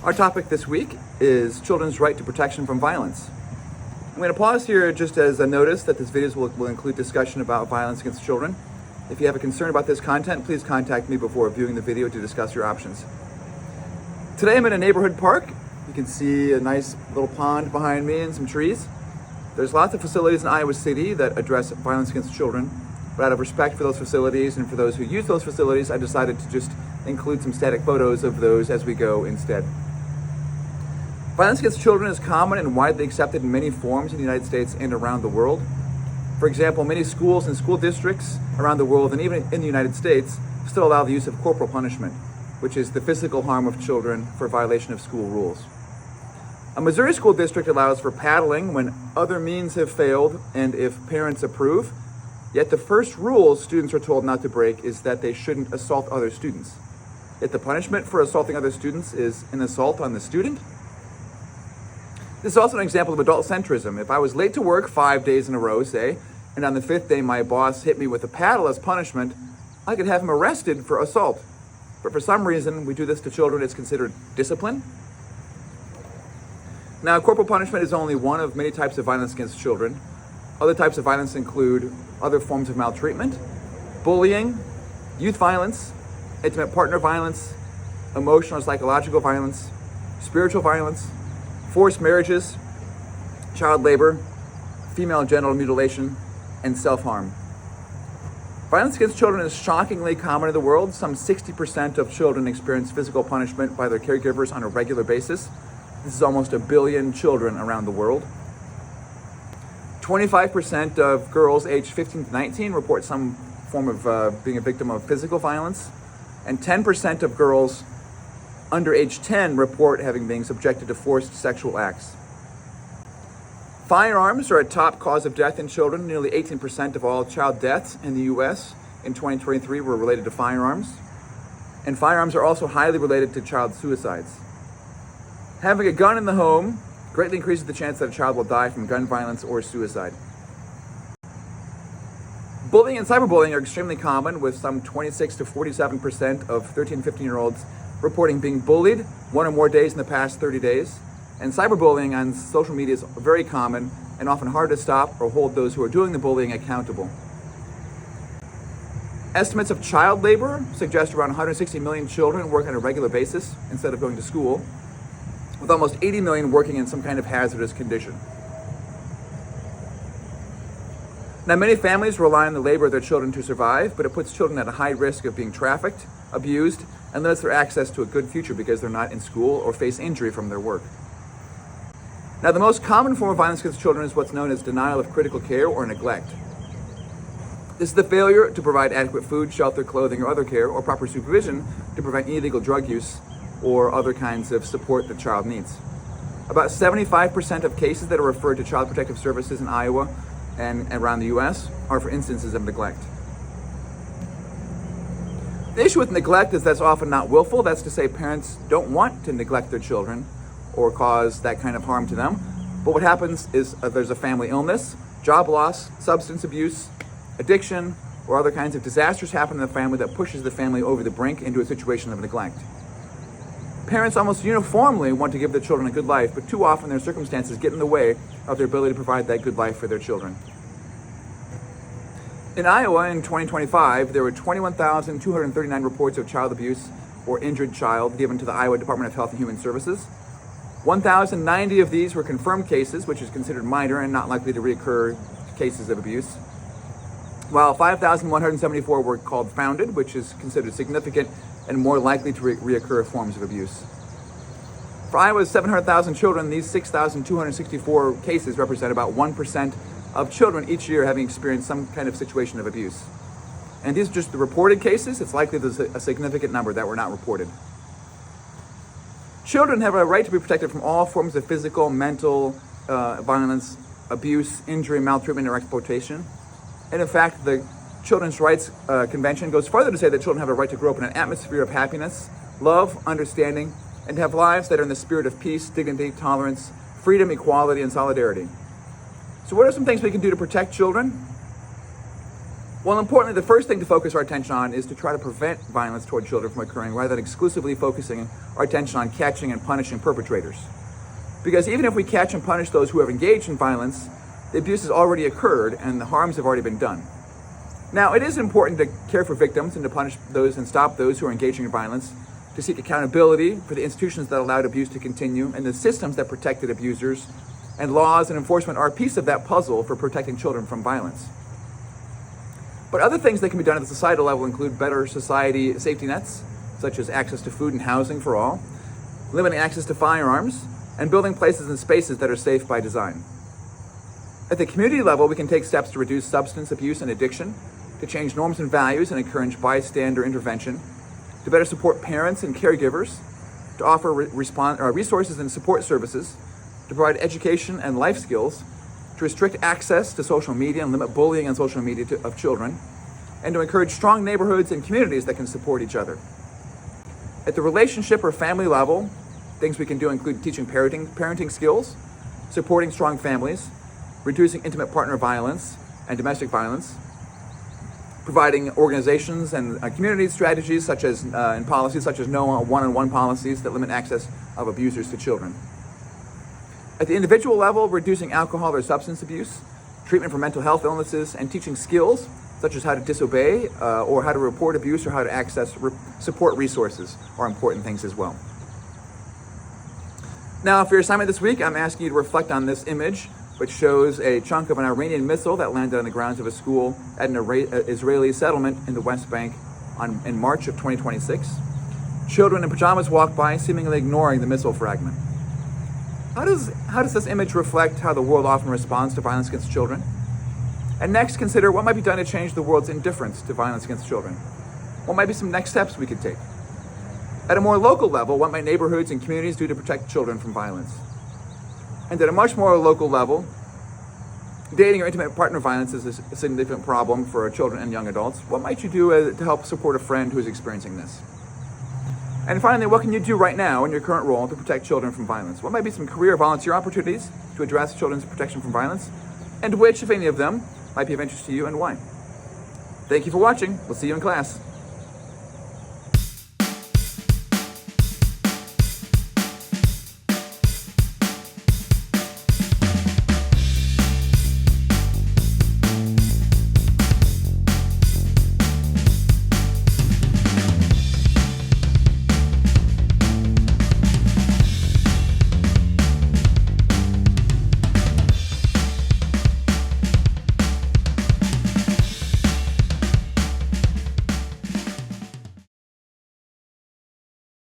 Our topic this week is children's right to protection from violence. I'm going to pause here just as a notice that this video will include discussion about violence against children. If you have a concern about this content, please contact me before viewing the video to discuss your options. Today I'm in a neighborhood park. You can see a nice little pond behind me and some trees. There's lots of facilities in Iowa City that address violence against children, but out of respect for those facilities and for those who use those facilities, I decided to just include some static photos of those as we go instead. Violence against children is common and widely accepted in many forms in the United States and around the world. For example, many schools and school districts around the world and even in the United States still allow the use of corporal punishment, which is the physical harm of children for violation of school rules. A Missouri school district allows for paddling when other means have failed and if parents approve, yet the first rule students are told not to break is that they shouldn't assault other students. Yet the punishment for assaulting other students is an assault on the student. This is also an example of adult centrism. If I was late to work 5 days in a row, say, and on the fifth day my boss hit me with a paddle as punishment, I could have him arrested for assault. But for some reason, we do this to children, it's considered discipline. Now, corporal punishment is only one of many types of violence against children. Other types of violence include other forms of maltreatment, bullying, youth violence, intimate partner violence, emotional or psychological violence, spiritual violence, forced marriages, child labor, female genital mutilation, and self-harm. Violence against children is shockingly common in the world. Some 60% of children experience physical punishment by their caregivers on a regular basis. This is almost 1 billion children around the world. 25% of girls aged 15 to 19 report some form of being a victim of physical violence, and 10% of girls under age 10 report having been subjected to forced sexual acts. Firearms are a top cause of death in children. Nearly 18% of all child deaths in the U.S. in 2023 were related to firearms. And firearms are also highly related to child suicides. Having a gun in the home greatly increases the chance that a child will die from gun violence or suicide. Bullying and cyberbullying are extremely common, with some 26 to 47% of 13 and 15-year-olds reporting being bullied 1 or more days in the past 30 days. And cyberbullying on social media is very common and often hard to stop or hold those who are doing the bullying accountable. Estimates of child labor suggest around 160 million children work on a regular basis instead of going to school, with almost 80 million working in some kind of hazardous condition. Now, many families rely on the labor of their children to survive, but it puts children at a high risk of being trafficked, abused, and limits their access to a good future because they're not in school or face injury from their work. Now, the most common form of violence against children is what's known as denial of critical care or neglect. This is the failure to provide adequate food, shelter, clothing, or other care, or proper supervision to prevent illegal drug use or other kinds of support the child needs. About 75% of cases that are referred to Child Protective Services in Iowa and around the U.S. are for instances of neglect. The issue with neglect is that's often not willful. That's to say, parents don't want to neglect their children or cause that kind of harm to them. But what happens is there's a family illness, job loss, substance abuse, addiction, or other kinds of disasters happen in the family that pushes the family over the brink into a situation of neglect. Parents almost uniformly want to give their children a good life, but too often their circumstances get in the way of their ability to provide that good life for their children. In Iowa in 2025, there were 21,239 reports of child abuse or injured child given to the Iowa Department of Health and Human Services. 1,090 of these were confirmed cases, which is considered minor and not likely to reoccur cases of abuse, while 5,174 were called founded, which is considered significant and more likely to reoccur forms of abuse. For Iowa's 700,000 children, these 6,264 cases represent about 1% of children each year having experienced some kind of situation of abuse. And these are just the reported cases. It's likely there's a significant number that were not reported. Children have a right to be protected from all forms of physical, mental violence, abuse, injury, maltreatment, or exploitation. And in fact, the Children's Rights Convention goes further to say that children have a right to grow up in an atmosphere of happiness, love, understanding, and to have lives that are in the spirit of peace, dignity, tolerance, freedom, equality, and solidarity. So what are some things we can do to protect children? Well, importantly, the first thing to focus our attention on is to try to prevent violence toward children from occurring rather than exclusively focusing our attention on catching and punishing perpetrators. Because even if we catch and punish those who have engaged in violence, the abuse has already occurred and the harms have already been done. Now, it is important to care for victims and to punish those and stop those who are engaging in violence, to seek accountability for the institutions that allowed abuse to continue and the systems that protected abusers, and laws and enforcement are a piece of that puzzle for protecting children from violence. But other things that can be done at the societal level include better society safety nets, such as access to food and housing for all, limiting access to firearms, and building places and spaces that are safe by design. At the community level, we can take steps to reduce substance abuse and addiction, to change norms and values and encourage bystander intervention, to better support parents and caregivers, to offer resources and support services, to provide education and life skills, to restrict access to social media and limit bullying on social media of children, and to encourage strong neighborhoods and communities that can support each other. At the relationship or family level, things we can do include teaching parenting skills, supporting strong families, reducing intimate partner violence and domestic violence, providing organizations and community strategies such as and policies such as no one-on-one policies that limit access of abusers to children. At the individual level, reducing alcohol or substance abuse, treatment for mental health illnesses, and teaching skills such as how to disobey or how to report abuse or how to access support resources are important things as well. Now, for your assignment this week, I'm asking you to reflect on this image, which shows a chunk of an Iranian missile that landed on the grounds of a school at an Israeli settlement in the West Bank in March of 2026. Children in pajamas walk by, seemingly ignoring the missile fragment. How does this image reflect how the world often responds to violence against children? And next, consider what might be done to change the world's indifference to violence against children. What might be some next steps we could take? At a more local level, what might neighborhoods and communities do to protect children from violence? And at a much more local level, dating or intimate partner violence is a significant problem for children and young adults. What might you do to help support a friend who is experiencing this? And finally, what can you do right now in your current role to protect children from violence? What might be some career volunteer opportunities to address children's protection from violence? And which, if any of them, might be of interest to you and why? Thank you for watching. We'll see you in class.